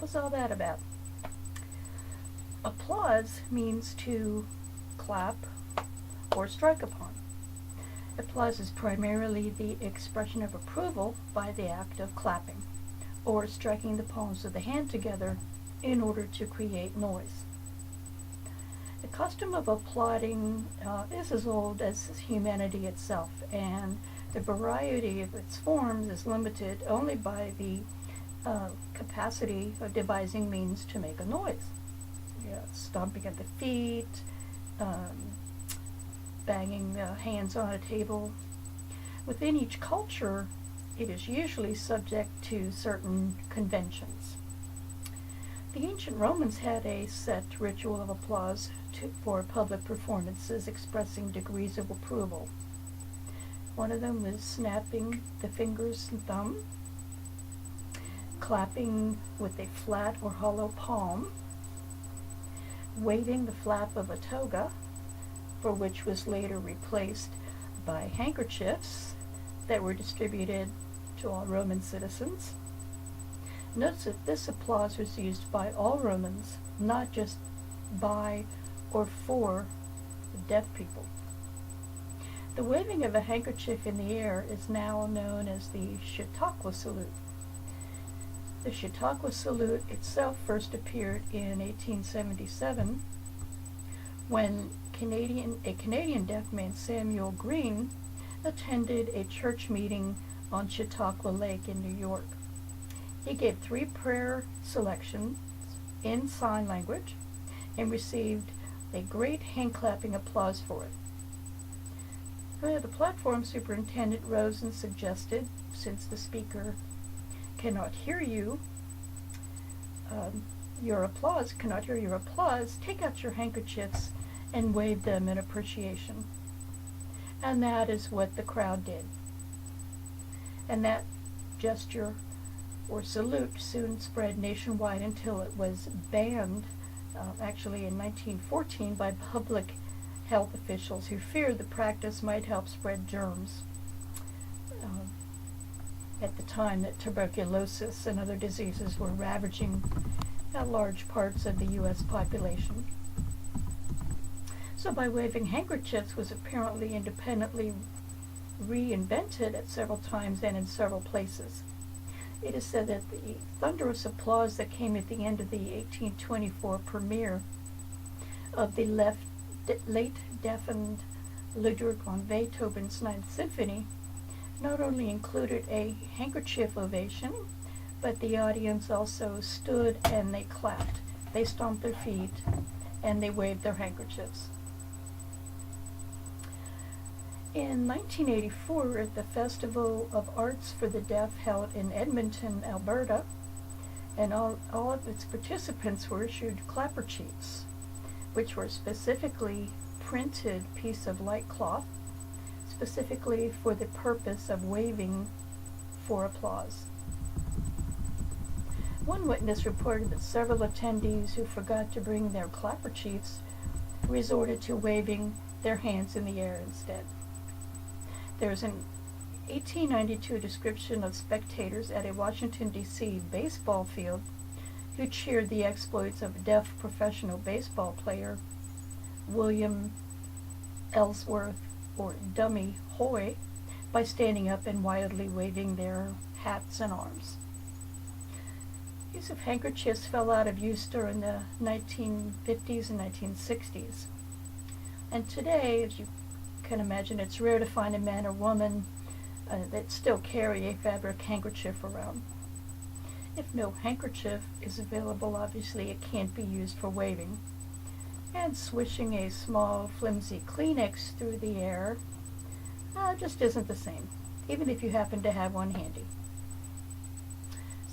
What's all that about? Applause means to clap or strike upon. Applause is primarily the expression of approval by the act of clapping or striking the palms of the hand together in order to create noise. The custom of applauding is as old as humanity itself, and the variety of its forms is limited only by the capacity of devising means to make a noise. Yeah, stomping at the feet, um, banging hands on a table. Within each culture, it is usually subject to certain conventions. The ancient Romans had a set ritual of applause for public performances expressing degrees of approval. One of them was snapping the fingers and thumb, clapping with a flat or hollow palm, waving the flap of a toga, for which was later replaced by handkerchiefs that were distributed to all Roman citizens. Notice that this applause was used by all Romans, not just by or for deaf people. The waving of a handkerchief in the air is now known as the Chautauqua salute. The Chautauqua salute itself first appeared in 1877 when a Canadian deaf man, Samuel Green, attended a church meeting on Chautauqua Lake in New York. He gave 3 prayer selections in sign language and received a great hand-clapping applause for it. The platform superintendent rose and suggested, since the speaker cannot hear your applause, take out your handkerchiefs and wave them in appreciation. And that is what the crowd did. And that gesture or salute soon spread nationwide until it was banned, actually in 1914, by public health officials who feared the practice might help spread germs. At the time that tuberculosis and other diseases were ravaging large parts of the U.S. population. So by waving handkerchiefs was apparently independently reinvented at several times and in several places. It is said that the thunderous applause that came at the end of the 1824 premiere of the late deafened Ludwig van Beethoven's Ninth Symphony not only included a handkerchief ovation, but the audience also stood and they clapped. They stomped their feet and they waved their handkerchiefs. In 1984, at the Festival of Arts for the Deaf held in Edmonton, Alberta, and all of its participants were issued clapper sheets, which were specifically printed piece of light cloth, specifically for the purpose of waving for applause. One witness reported that several attendees who forgot to bring their clapper sheets resorted to waving their hands in the air instead. There's an 1892 description of spectators at a Washington, D.C. baseball field who cheered the exploits of deaf professional baseball player William Ellsworth, or Dummy Hoy, by standing up and wildly waving their hats and arms. Use of handkerchiefs fell out of use during the 1950s and 1960s. And today, as you can imagine, it's rare to find a man or woman that still carry a fabric handkerchief around. If no handkerchief is available, obviously it can't be used for waving. And swishing a small, flimsy Kleenex through the air just isn't the same, even if you happen to have one handy.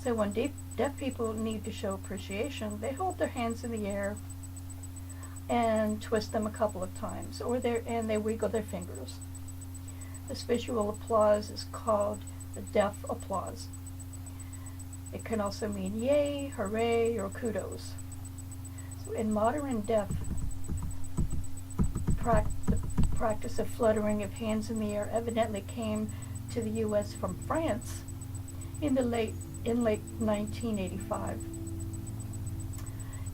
So when deaf people need to show appreciation, they hold their hands in the air and twist them a couple of times, and they wiggle their fingers. This visual applause is called the deaf applause. It can also mean yay, hooray, or kudos. So in modern deaf, the practice of fluttering of hands in the air evidently came to the U.S. from France in late 1985.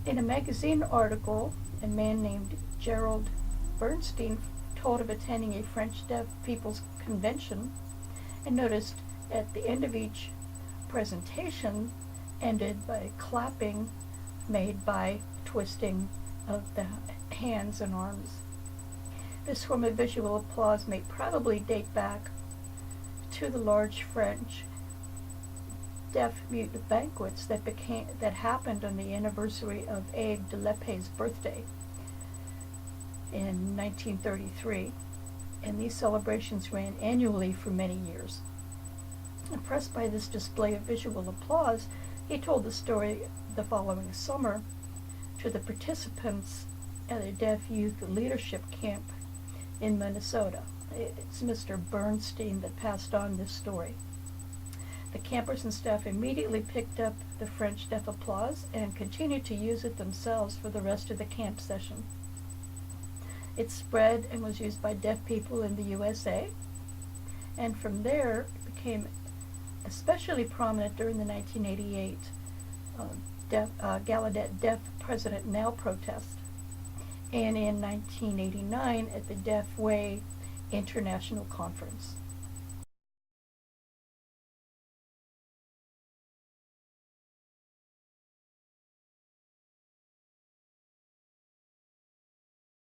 In a magazine article, a man named Gerald Bernstein told of attending a French deaf people's convention and noticed at the end of each presentation ended by clapping made by twisting of the hands and arms. This form of visual applause may probably date back to the large French deaf-mute banquets that happened on the anniversary of Abe de Lepé's birthday in 1933, and these celebrations ran annually for many years. Impressed by this display of visual applause, he told the story the following summer to the participants at a deaf youth leadership camp in Minnesota. It's Mr. Bernstein that passed on this story. The campers and staff immediately picked up the French deaf applause and continued to use it themselves for the rest of the camp session. It spread and was used by deaf people in the USA, and from there it became especially prominent during the 1988 Gallaudet Deaf President Now protest, and in 1989 at the Deaf Way International Conference.